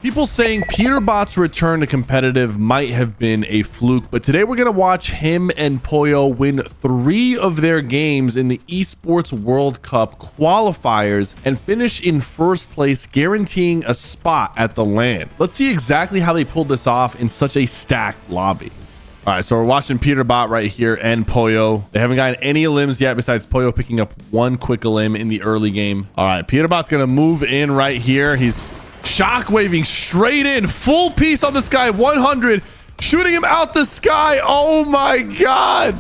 People saying Peterbot's return to competitive might have been a fluke, but today we're going to watch him and Pollo win 3 of their games in the Esports World Cup qualifiers and finish in first place, guaranteeing a spot at the LAN. Let's see exactly how they pulled this off in such a stacked lobby. All right, so we're watching Peterbot right here and Pollo. They haven't gotten any elims yet besides Pollo picking up 1 quick elim in the early game. All right, Peterbot's going to move in right here. He's shockwaving straight in, full piece on this guy, 100, shooting him out the sky. Oh my god,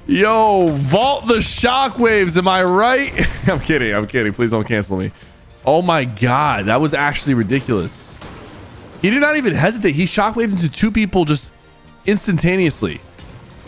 yo, vault the shockwaves, am I right? I'm kidding, please don't cancel me. Oh my god, that was actually ridiculous. He did not even hesitate. He shockwaved into 2 people just instantaneously.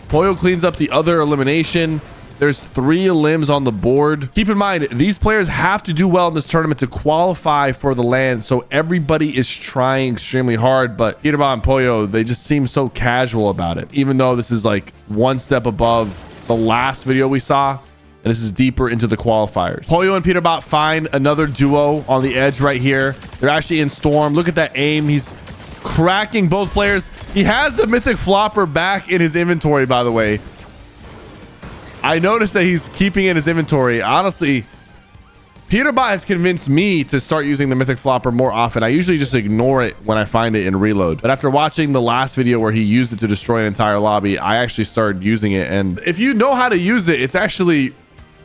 Pollo cleans up the other elimination. There's 3 elims on the board. Keep in mind, these players have to do well in this tournament to qualify for the LAN, so everybody is trying extremely hard. But Peterbot and Pollo, they just seem so casual about it, even though this is like 1 step above the last video we saw, and this is deeper into the qualifiers. Pollo and Peterbot find another duo on the edge right here. They're actually in storm. Look at that aim. He's cracking both players. He has the mythic flopper back in his inventory, by the way. I noticed that he's keeping in his inventory. Honestly, Peterbot has convinced me to start using the mythic flopper more often. I usually just ignore it when I find it in reload. But after watching the last video where he used it to destroy an entire lobby, I actually started using it. And if you know how to use it, it's actually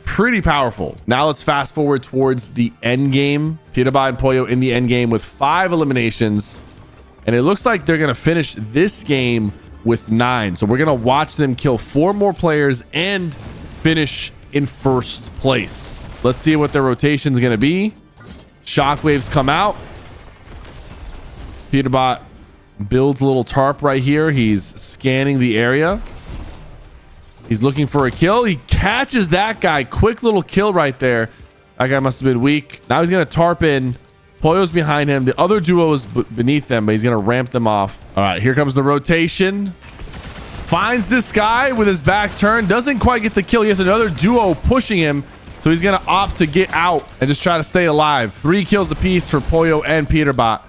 pretty powerful. Now let's fast forward towards the end game. Peterbot and Pollo in the end game with 5 eliminations. And it looks like they're going to finish this game with 9. So we're going to watch them kill 4 more players and finish in first place. Let's see what their rotation is going to be. Shockwaves come out. Peterbot builds a little tarp right here. He's scanning the area. He's looking for a kill. He catches that guy. Quick little kill right there. That guy must have been weak. Now he's going to tarp in. Pollo's behind him. The other duo is beneath them, but he's going to ramp them off. All right, here comes the rotation. Finds this guy with his back turned. Doesn't quite get the kill. He has another duo pushing him, so he's going to opt to get out and just try to stay alive. 3 kills apiece for Pollo and Peterbot.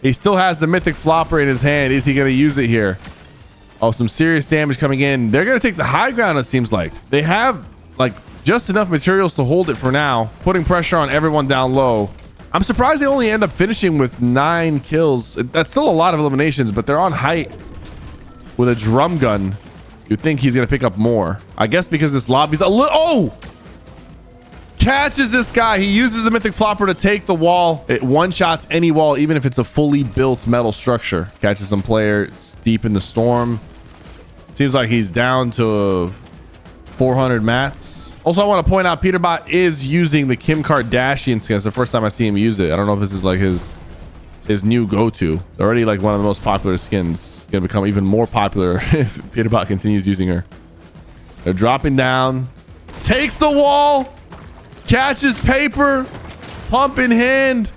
He still has the mythic flopper in his hand. Is he going to use it here? Oh, some serious damage coming in. They're going to take the high ground, it seems like. They have like just enough materials to hold it for now, putting pressure on everyone down low. I'm surprised they only end up finishing with 9 kills. That's still a lot of eliminations, but they're on height with a drum gun. You'd think he's going to pick up more. I guess because this lobby's a little... Oh! Catches this guy. He uses the mythic flopper to take the wall. It one-shots any wall, even if it's a fully built metal structure. Catches some players deep in the storm. Seems like he's down to 400 mats. Also, I want to point out Peterbot is using the Kim Kardashian skin. It's the first time I see him use it. I don't know if this is like his new go-to. Already like one of the most popular skins. Gonna become even more popular if Peterbot continues using her. They're dropping down. Takes the wall. Catches paper. Pump in hand.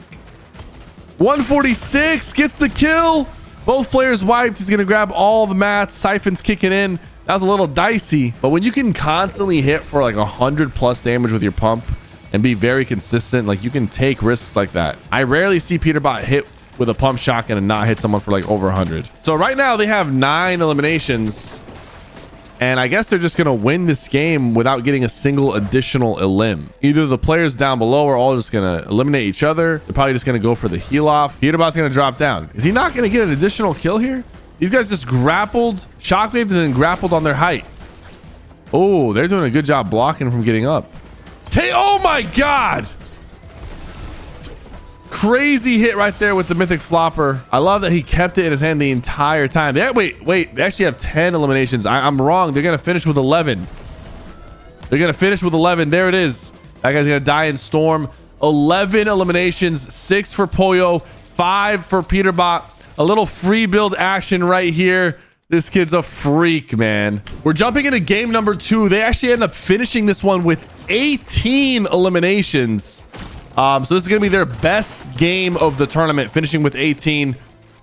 146 gets the kill. Both players wiped. He's gonna grab all the mats. Siphon's kicking in. That was a little dicey, but when you can constantly hit for like 100+ damage with your pump and be very consistent, like you can take risks like that. I rarely see Peterbot hit with a pump shotgun and not hit someone for like over 100. So right now they have 9 eliminations, and I guess they're just gonna win this game without getting a single additional elim. Either the players down below are all just gonna eliminate each other. They're probably just gonna go for the heal off. Peterbot's gonna drop down. Is he not gonna get an additional kill here? These guys just grappled, shockwaved, and then grappled on their height. Oh, they're doing a good job blocking from getting up. Oh my god! Crazy hit right there with the mythic flopper. I love that he kept it in his hand the entire time. Wait, they actually have 10 eliminations. I'm wrong. They're gonna finish with 11. They're gonna finish with 11. There it is. That guy's gonna die in storm. 11 eliminations, 6 for Pollo, 5 for Peterbot. A little free build action right here. This kid's a freak, man. We're jumping into game number 2. They actually end up finishing this one with 18 eliminations. So this is going to be their best game of the tournament, finishing with 18.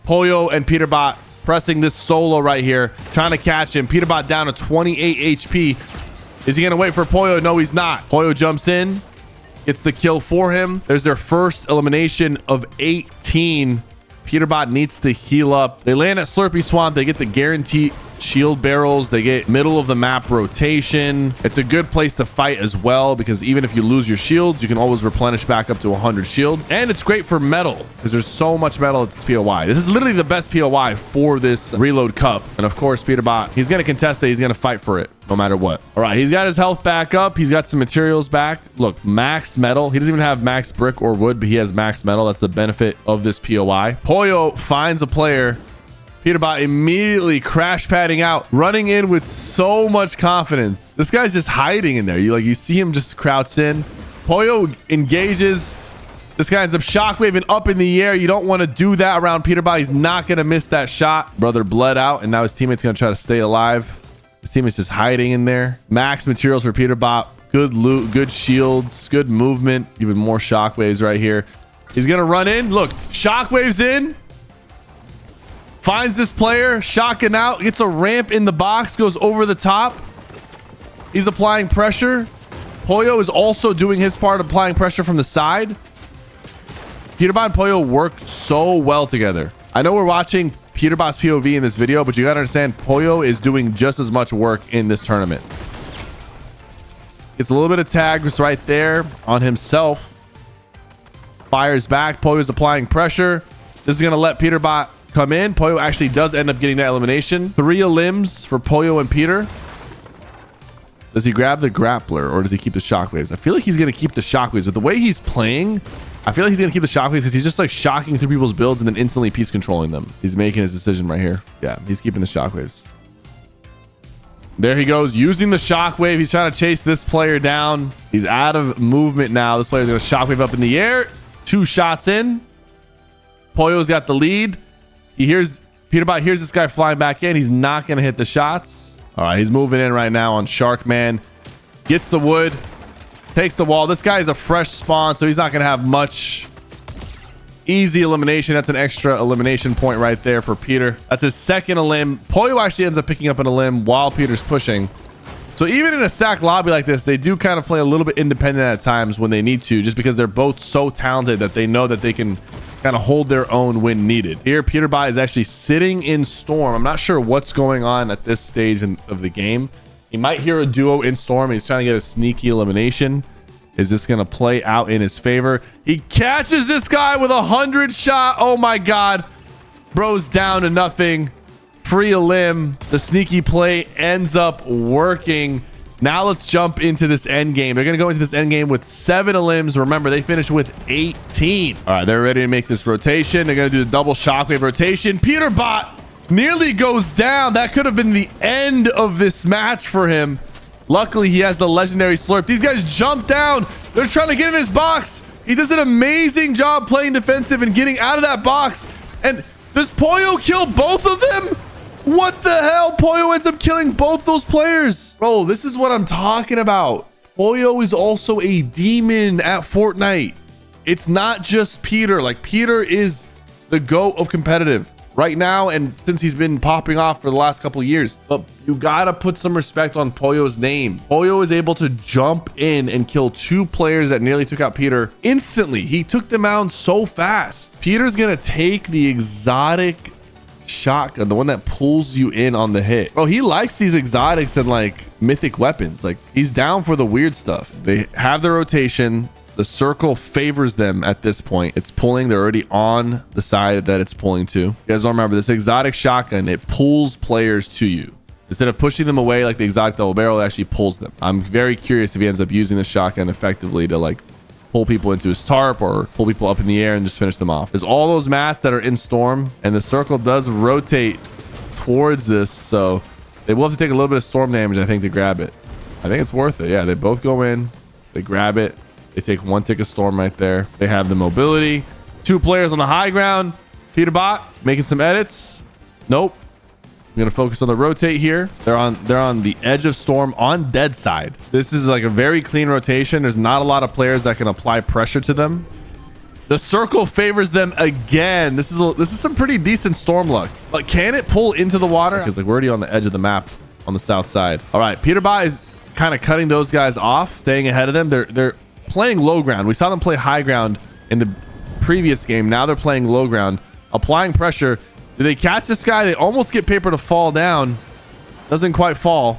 Pollo and Peterbot pressing this solo right here, trying to catch him. Peterbot down to 28 HP. Is he going to wait for Pollo? No, he's not. Pollo jumps in. gets the kill for him. There's their first elimination of 18. Peterbot needs to heal up. They land at Slurpy Swamp. They get the guaranteed shield barrels. They get middle of the map rotation. It's a good place to fight as well, because even if you lose your shields, you can always replenish back up to 100 shields. And it's great for metal, because there's so much metal at this POI. This is literally the best POI for this reload cup. And of course, Peterbot, he's going to contest it. He's going to fight for it no matter what. All right, he's got his health back up. He's got some materials back. Look, max metal. He doesn't even have max brick or wood, but he has max metal. That's the benefit of this POI. Pollo finds a player. Peterbot immediately crash padding out, running in with so much confidence. This guy's just hiding in there. You see him just crouch in. Pollo engages. This guy ends up shockwaving up in the air. You don't want to do that around Peterbot. He's not going to miss that shot. Brother bled out, and now his teammate's going to try to stay alive. His teammate's just hiding in there. Max materials for Peterbot. Good loot, good shields, good movement. Even more shockwaves right here. He's going to run in. Look, shockwaves in. Finds this player, shotgun out, gets a ramp in the box, goes over the top. He's applying pressure. Pollo is also doing his part, applying pressure from the side. Peterbot and Pollo work so well together. I know we're watching Peterbot's POV in this video, but you gotta understand, Pollo is doing just as much work in this tournament. Gets a little bit of tags right there on himself. Fires back. Pollo's applying pressure. This is gonna let Peterbot come in. Pollo actually does end up getting that elimination. 3 elims for Pollo and Peter. Does he grab the grappler or does he keep the shockwaves? I feel like he's going to keep the shockwaves. With the way he's playing, I feel like he's going to keep the shockwaves because he's just like shocking through people's builds and then instantly piece controlling them. He's making his decision right here. Yeah, he's keeping the shockwaves. There he goes, using the shockwave. He's trying to chase this player down. He's out of movement now. This player's going to shockwave up in the air. 2 shots in. Pollo's got the lead. He hears Peterbot hears this guy flying back in. He's not going to hit the shots. All right, he's moving in right now on Sharkman. Gets the wood. Takes the wall. This guy is a fresh spawn, so he's not going to have much. Easy elimination. That's an extra elimination point right there for Peter. That's his second elim. Pollo actually ends up picking up an elim while Peter's pushing. So even in a stacked lobby like this, they do kind of play a little bit independent at times when they need to, just because they're both so talented that they know that they can kind of hold their own when needed. Here, Peterbot is actually sitting in Storm. I'm not sure what's going on at this stage of the game. He might hear a duo in Storm. He's trying to get a sneaky elimination. Is this going to play out in his favor? He catches this guy with 100 shot. Oh my God. Bro's down to nothing. Free elim. The sneaky play ends up working. Now let's jump into this end game. They're going to go into this end game with 7 elims. Remember, they finished with 18. All right, they're ready to make this rotation. They're going to do the double shockwave rotation. Peterbot nearly goes down. That could have been the end of this match for him. Luckily, he has the legendary slurp. These guys jump down. They're trying to get in his box. He does an amazing job playing defensive and getting out of that box. And does Pollo kill both of them? What the hell? Pollo ends up killing both those players. Bro, this is what I'm talking about. Pollo is also a demon at Fortnite. It's not just Peter. Like, Peter is the GOAT of competitive right now, and since he's been popping off for the last couple of years. But you gotta put some respect on Pollo's name. Pollo is able to jump in and kill 2 players that nearly took out Peter instantly. He took them out so fast. Peter's gonna take the exotic shotgun, the one that pulls you in on the hit. Bro, he likes these exotics and like mythic weapons. Like, he's down for the weird stuff. They have the rotation. The circle favors them at this point. It's pulling. They're already on the side that it's pulling to. You guys don't remember this exotic shotgun, it pulls players to you. Instead of pushing them away like the exotic double barrel, it actually pulls them. I'm very curious if he ends up using the shotgun effectively to like pull people into his tarp or pull people up in the air and just finish them off. There's all those mats that are in Storm, and the circle does rotate towards this, so they will have to take a little bit of storm damage, I think, to grab it. I think it's worth it. Yeah, they both go in, they grab it, they take 1 tick of storm right there. They have the mobility. 2 players on the high ground. Peterbot making some edits. Nope. I'm gonna focus on the rotate here. They're on the edge of storm on dead side. This is like a very clean rotation. There's not a lot of players that can apply pressure to them. The circle favors them again. This is some pretty decent storm luck. But can it pull into the water? Because like we're already on the edge of the map on the south side. All right, Peterbot is kind of cutting those guys off, staying ahead of them. They're playing low ground. We saw them play high ground in the previous game. Now they're playing low ground, applying pressure. Do they catch this guy? They almost get Paper to fall down. Doesn't quite fall.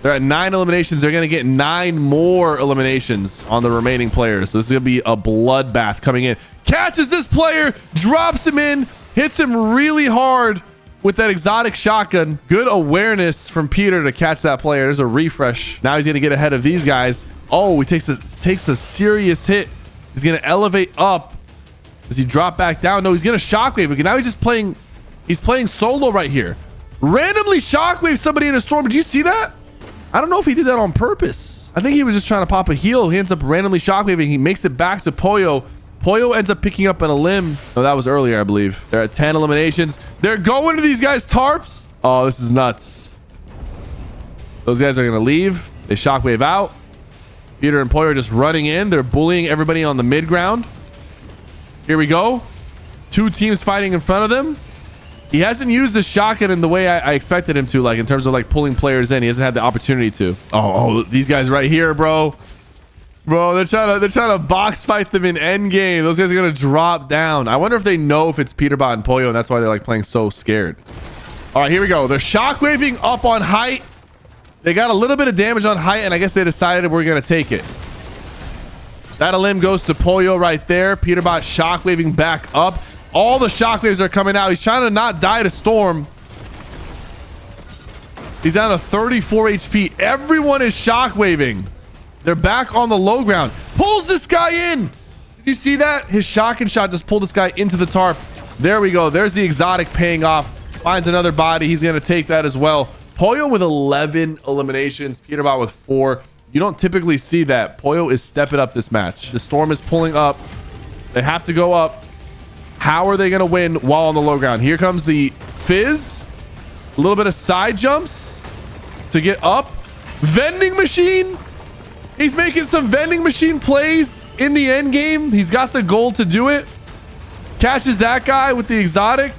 They're at 9 eliminations. They're going to get 9 more eliminations on the remaining players. So this is going to be a bloodbath coming in. Catches this player, drops him in, hits him really hard with that exotic shotgun. Good awareness from Peter to catch that player. There's a refresh. Now he's going to get ahead of these guys. Oh, he takes a serious hit. He's going to elevate up. Does he drop back down? No, he's going to shockwave. Because now he's just playing. He's playing solo right here. Randomly shockwave somebody in a storm. Did you see that? I don't know if he did that on purpose. I think he was just trying to pop a heal. He ends up randomly shockwaving. He makes it back to Pollo. Pollo ends up picking up an limb. No, that was earlier, I believe. They're at 10 eliminations. They're going to these guys' tarps. Oh, this is nuts. Those guys are going to leave. They shockwave out. Peter and Pollo are just running in. They're bullying everybody on the mid ground. Here we go. 2 teams fighting in front of them. He hasn't used the shotgun in the way I expected him to, like in terms of like pulling players in. He hasn't had the opportunity to. Oh, these guys right here, bro. Bro, they're trying to box fight them in end game. Those guys are gonna drop down. I wonder if they know if it's Peterbot and Pollo, and that's why they're like playing so scared. All right, here we go. They're shockwaving up on height. They got a little bit of damage on height, and I guess they decided we're gonna take it. That limb goes to Pollo right there. Peterbot shockwaving back up. All the shockwaves are coming out. He's trying to not die to storm. He's down to 34 HP. Everyone is shockwaving. They're back on the low ground. Pulls this guy in. Did you see that? His shotgun shot just pulled this guy into the tarp. There we go. There's the exotic paying off. Finds another body. He's going to take that as well. Pollo with 11 eliminations. Peterbot with 4. You don't typically see that. Pollo is stepping up this match. The storm is pulling up. They have to go up. How are they going to win while on the low ground? Here comes the fizz. A little bit of side jumps to get up. Vending machine. He's making some vending machine plays in the end game. He's got the goal to do it. Catches that guy with the exotic.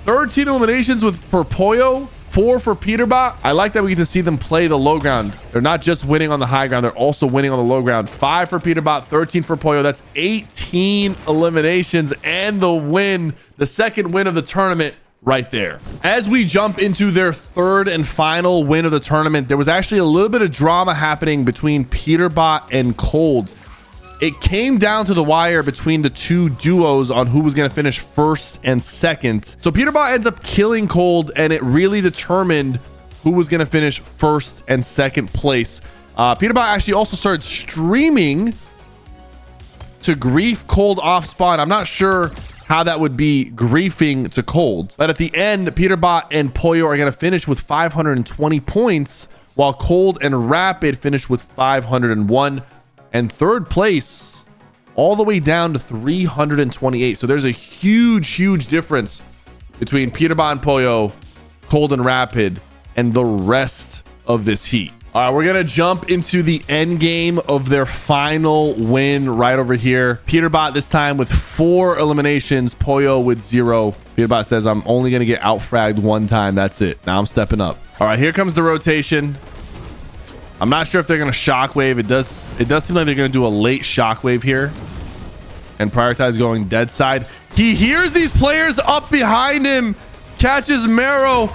13 eliminations for Pollo. 4 for Peterbot. I like that we get to see them play the low ground. They're not just winning on the high ground. They're also winning on the low ground. 5 for Peterbot, 13 for Pollo. That's 18 eliminations and the win. The second win of the tournament right there. As we jump into their third and final win of the tournament, there was actually a little bit of drama happening between Peterbot and Cold. It came down to the wire between the 2 duos on who was going to finish first and second. So Peterbot ends up killing Cold, and it really determined who was going to finish first and second place. Peterbot actually also started streaming to grief Cold off spawn. I'm not sure how that would be griefing to Cold, but at the end, Peterbot and Pollo are going to finish with 520 points, while Cold and Rapid finish with 501. And third place all the way down to 328. So there's a huge difference between Peterbot and Pollo, Cold and Rapid, and the rest of this heat. All right, we're gonna jump into the end game of their final win right over here. Peterbot this time with 4 eliminations, Pollo with 0. Peterbot says, I'm only gonna get out-fragged 1 time. That's it. Now I'm stepping up. All right, here comes the rotation. I'm not sure if they're going to shockwave. It does seem like they're going to do a late shockwave here and prioritize going dead side. He hears these players up behind him, catches Marrow,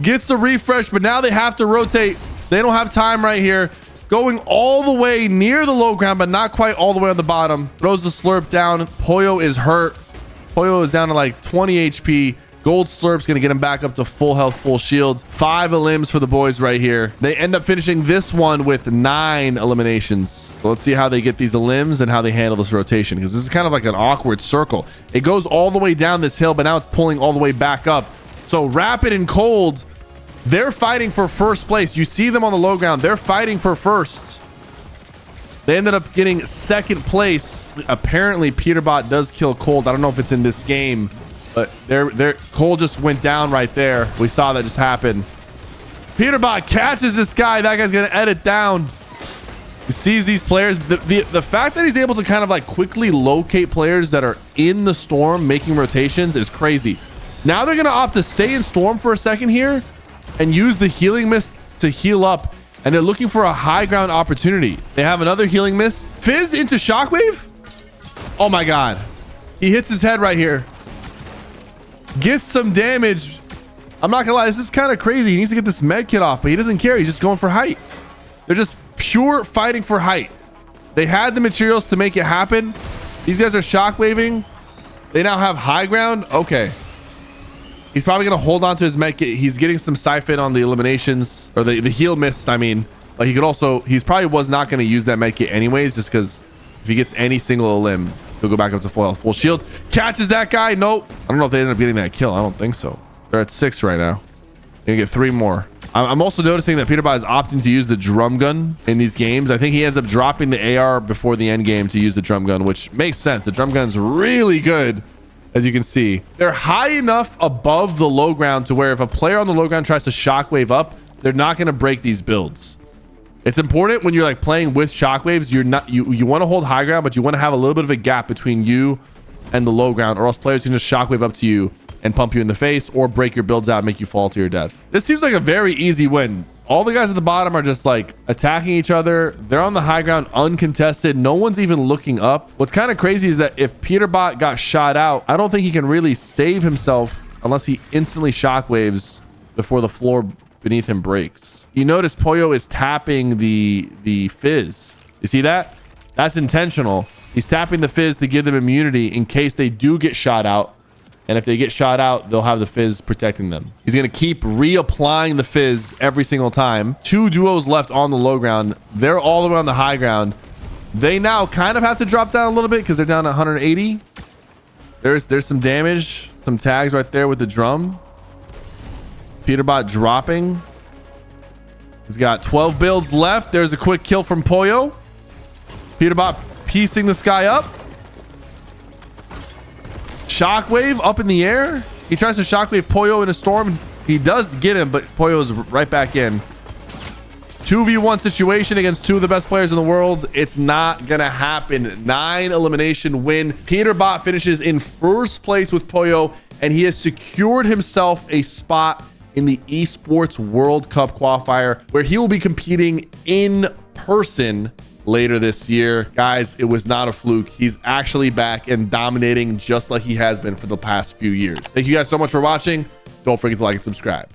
gets a refresh, but now they have to rotate. They don't have time right here. Going all the way near the low ground, but not quite all the way on the bottom. Throws the slurp down. Pollo is hurt. Pollo is down to like 20 HP. Gold slurp's gonna get him back up to full health, full shield. 5 elims for the boys right here. They end up finishing this one with 9 eliminations. So let's see how they get these elims and how they handle this rotation, because this is kind of like an awkward circle. It goes all the way down this hill, but now it's pulling all the way back up. So Rapid and Cold, they're fighting for first place. You see them on the low ground. They're fighting for first. They ended up getting second place. Apparently Peterbot does kill Cold. I don't know if it's in this game, but Cole just went down right there. We saw that just happen. Peterbot catches this guy. That guy's gonna edit down. He sees these players. The fact that he's able to kind of like quickly locate players that are in the storm making rotations is crazy. Now they're gonna opt to stay in storm for a second here and use the healing mist to heal up and they're looking for a high ground opportunity. They have another healing miss. Fizz into shockwave. Oh my god, he hits his head right here, gets some damage. I'm not gonna lie, this is kind of crazy. He needs to get this med kit off, but he doesn't care. He's just going for height. They're just pure fighting for height. They had the materials to make it happen. These guys are shockwaving. They now have high ground. Okay, he's probably gonna hold on to his med kit. He's getting some siphon on the eliminations, or the heal mist, I mean. But he could also, he's probably was not going to use that med kit anyways, just because if he gets any single elim, he'll go back up to full shield. Catches that guy. Nope. I don't know if they ended up getting that kill. I don't think so. They're at 6 right now. They're gonna get 3 more. I'm also noticing that Peterbot is opting to use the drum gun in these games. I think he ends up dropping the AR before the end game to use the drum gun, which makes sense. The drum gun's really good, as you can see. They're high enough above the low ground to where if a player on the low ground tries to shockwave up, they're not going to break these builds. It's important when you're like playing with shockwaves, you want to hold high ground, but you want to have a little bit of a gap between you and the low ground, or else players can just shockwave up to you and pump you in the face or break your builds out and make you fall to your death. This seems like a very easy win. All the guys at the bottom are just like attacking each other. They're on the high ground uncontested. No one's even looking up. What's kind of crazy is that if Peterbot got shot out, I don't think he can really save himself unless he instantly shockwaves before the floor beneath him breaks. You notice Pollo is tapping the fizz. You see that? That's intentional. He's tapping the fizz to give them immunity in case they do get shot out. And if they get shot out, they'll have the fizz protecting them. He's going to keep reapplying the fizz every single time. 2 duos left on the low ground. They're all the way on the high ground. They now kind of have to drop down a little bit because they're down to 180. There's some damage. Some tags right there with the drum. Peterbot dropping. He's got 12 builds left. There's a quick kill from Pollo. Peterbot piecing this guy up. Shockwave up in the air. He tries to shockwave Pollo in a storm. He does get him, but Pollo's right back in. 2v1 situation against 2 of the best players in the world. It's not gonna happen. 9 elimination win. Peterbot finishes in first place with Pollo, and he has secured himself a spot in the Esports World Cup qualifier, where he will be competing in person later this year. Guys, it was not a fluke. He's actually back and dominating just like he has been for the past few years. Thank you guys so much for watching. Don't forget to like and subscribe.